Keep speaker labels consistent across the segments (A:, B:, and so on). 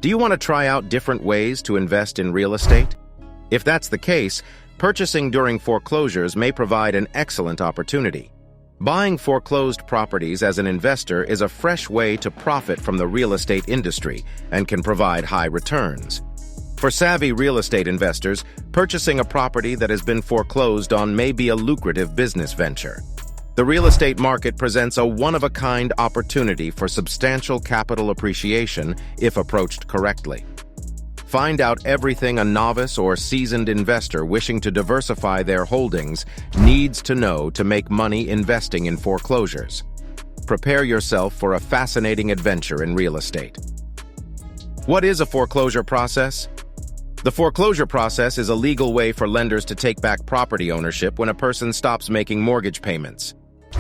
A: Do you want to try out different ways to invest in real estate? If that's the case, purchasing during foreclosures may provide an excellent opportunity. Buying foreclosed properties as an investor is a fresh way to profit from the real estate industry and can provide high returns. For savvy real estate investors, purchasing a property that has been foreclosed on may be a lucrative business venture. The real estate market presents a one-of-a-kind opportunity for substantial capital appreciation if approached correctly. Find out everything a novice or seasoned investor wishing to diversify their holdings needs to know to make money investing in foreclosures. Prepare yourself for a fascinating adventure in real estate. What is a foreclosure process? The foreclosure process is a legal way for lenders to take back property ownership when a person stops making mortgage payments.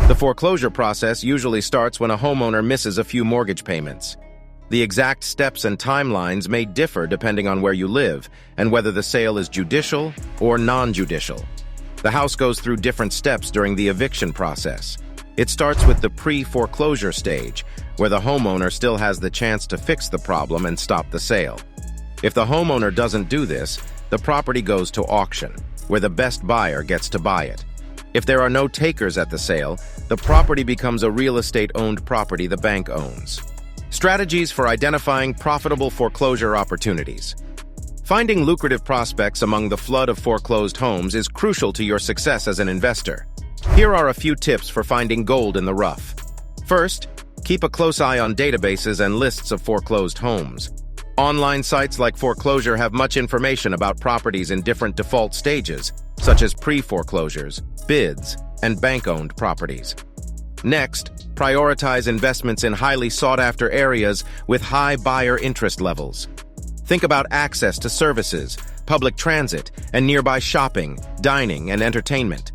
A: The foreclosure process usually starts when a homeowner misses a few mortgage payments. The exact steps and timelines may differ depending on where you live and whether the sale is judicial or non-judicial. The house goes through different steps during the eviction process. It starts with the pre-foreclosure stage, where the homeowner still has the chance to fix the problem and stop the sale. If the homeowner doesn't do this, the property goes to auction, where the best buyer gets to buy it. If there are no takers at the sale, the property becomes a real estate-owned property the bank owns. Strategies for identifying profitable foreclosure opportunities. Finding lucrative prospects among the flood of foreclosed homes is crucial to your success as an investor. Here are a few tips for finding gold in the rough. First, keep a close eye on databases and lists of foreclosed homes. Online sites like Foreclosure have much information about properties in different default stages, such as pre-foreclosures, bids, and bank-owned properties. Next, prioritize investments in highly sought-after areas with high buyer interest levels. Think about access to services, public transit, and nearby shopping, dining, and entertainment.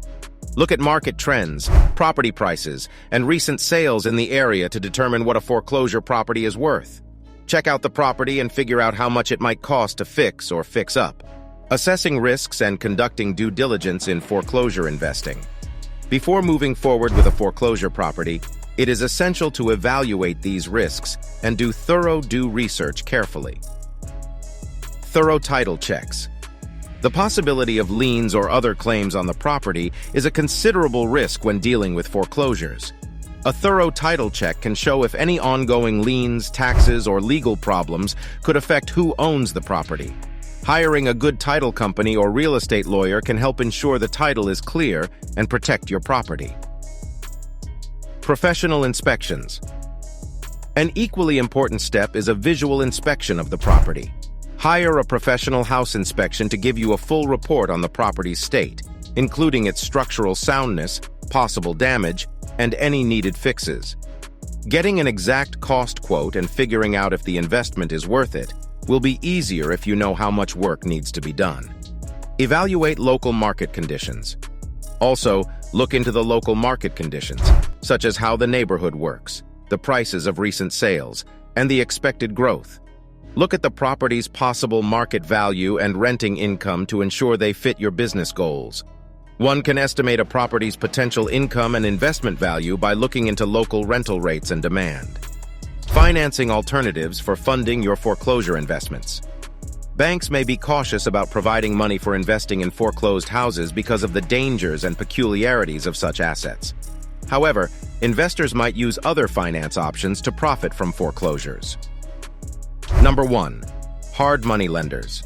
A: Look at market trends, property prices, and recent sales in the area to determine what a foreclosure property is worth. Check out the property and figure out how much it might cost to fix or fix up. Assessing risks and conducting due diligence in foreclosure investing. Before moving forward with a foreclosure property, it is essential to evaluate these risks and do thorough due research carefully. Thorough title checks. The possibility of liens or other claims on the property is a considerable risk when dealing with foreclosures. A thorough title check can show if any ongoing liens, taxes, or legal problems could affect who owns the property. Hiring a good title company or real estate lawyer can help ensure the title is clear and protect your property. Professional inspections. An equally important step is a visual inspection of the property. Hire a professional house inspection to give you a full report on the property's state, including its structural soundness, possible damage, and any needed fixes. Getting an exact cost quote and figuring out if the investment is worth it will be easier if you know how much work needs to be done. Evaluate local market conditions. Also, look into the local market conditions, such as how the neighborhood works, the prices of recent sales, and the expected growth. Look at the property's possible market value and renting income to ensure they fit your business goals. One can estimate a property's potential income and investment value by looking into local rental rates and demand. Financing alternatives for funding your foreclosure investments. Banks may be cautious about providing money for investing in foreclosed houses because of the dangers and peculiarities of such assets. However, investors might use other finance options to profit from foreclosures. Number 1. Hard money lenders.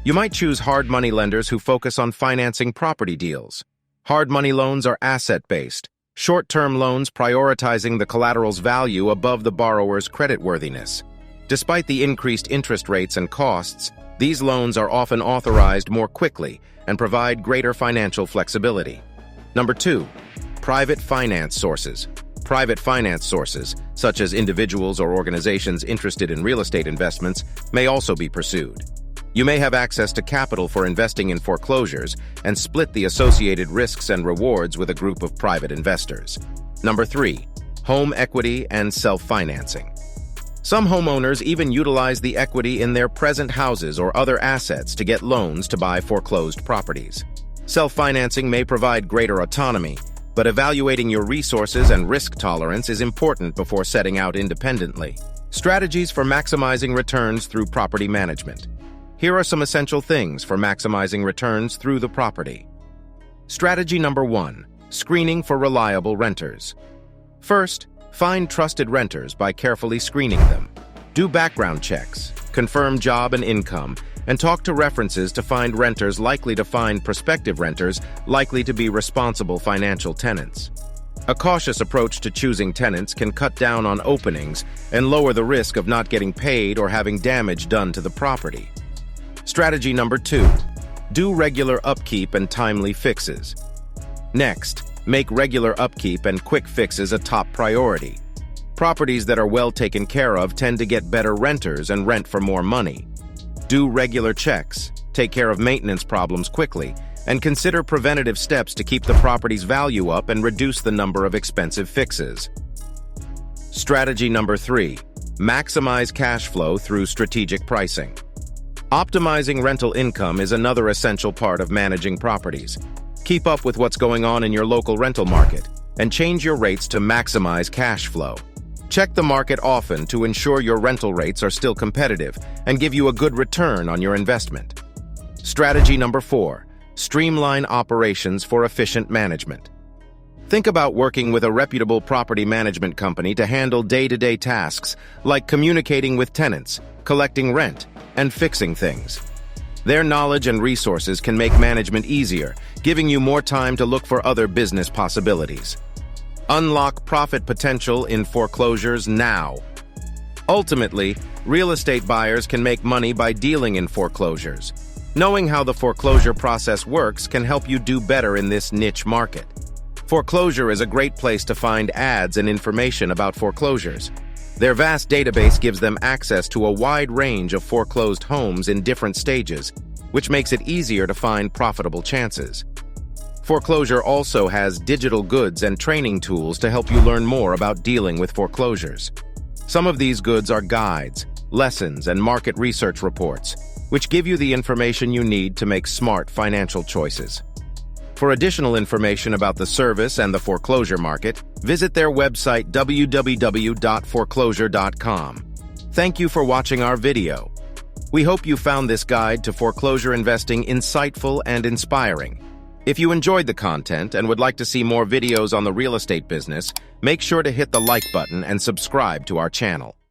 A: You might choose hard money lenders who focus on financing property deals. Hard money loans are asset-based, short-term loans prioritizing the collateral's value above the borrower's creditworthiness. Despite the increased interest rates and costs, these loans are often authorized more quickly and provide greater financial flexibility. Number 2. Private finance sources. Private finance sources, such as individuals or organizations interested in real estate investments, may also be pursued. You may have access to capital for investing in foreclosures and split the associated risks and rewards with a group of private investors. Number 3. Home equity and self-financing. Some homeowners even utilize the equity in their present houses or other assets to get loans to buy foreclosed properties. Self-financing may provide greater autonomy, but evaluating your resources and risk tolerance is important before setting out independently. Strategies for maximizing returns through property management. Here are some essential things for maximizing returns through the property. Strategy number 1, screening for reliable renters. First, find trusted renters by carefully screening them. Do background checks, confirm job and income, and talk to references to find renters likely to find prospective renters likely to be responsible financial tenants. A cautious approach to choosing tenants can cut down on openings and lower the risk of not getting paid or having damage done to the property. Strategy number 2, do regular upkeep and timely fixes. Next, make regular upkeep and quick fixes a top priority. Properties that are well taken care of tend to get better renters and rent for more money. Do regular checks, take care of maintenance problems quickly, and consider preventative steps to keep the property's value up and reduce the number of expensive fixes. Strategy number 3, maximize cash flow through strategic pricing. Optimizing rental income is another essential part of managing properties. Keep up with what's going on in your local rental market and change your rates to maximize cash flow. Check the market often to ensure your rental rates are still competitive and give you a good return on your investment. Strategy number 4, streamline operations for efficient management. Think about working with a reputable property management company to handle day-to-day tasks like communicating with tenants, collecting rent, and fixing things. Their knowledge and resources can make management easier, giving you more time to look for other business possibilities. Unlock profit potential in foreclosures now. Ultimately, real estate buyers can make money by dealing in foreclosures. Knowing how the foreclosure process works can help you do better in this niche market. Foreclosure is a great place to find ads and information about foreclosures. Their vast database gives them access to a wide range of foreclosed homes in different stages, which makes it easier to find profitable chances. Foreclosure also has digital goods and training tools to help you learn more about dealing with foreclosures. Some of these goods are guides, lessons, and market research reports, which give you the information you need to make smart financial choices. For additional information about the service and the foreclosure market, visit their website www.foreclosure.com. Thank you for watching our video. We hope you found this guide to foreclosure investing insightful and inspiring. If you enjoyed the content and would like to see more videos on the real estate business, make sure to hit the like button and subscribe to our channel.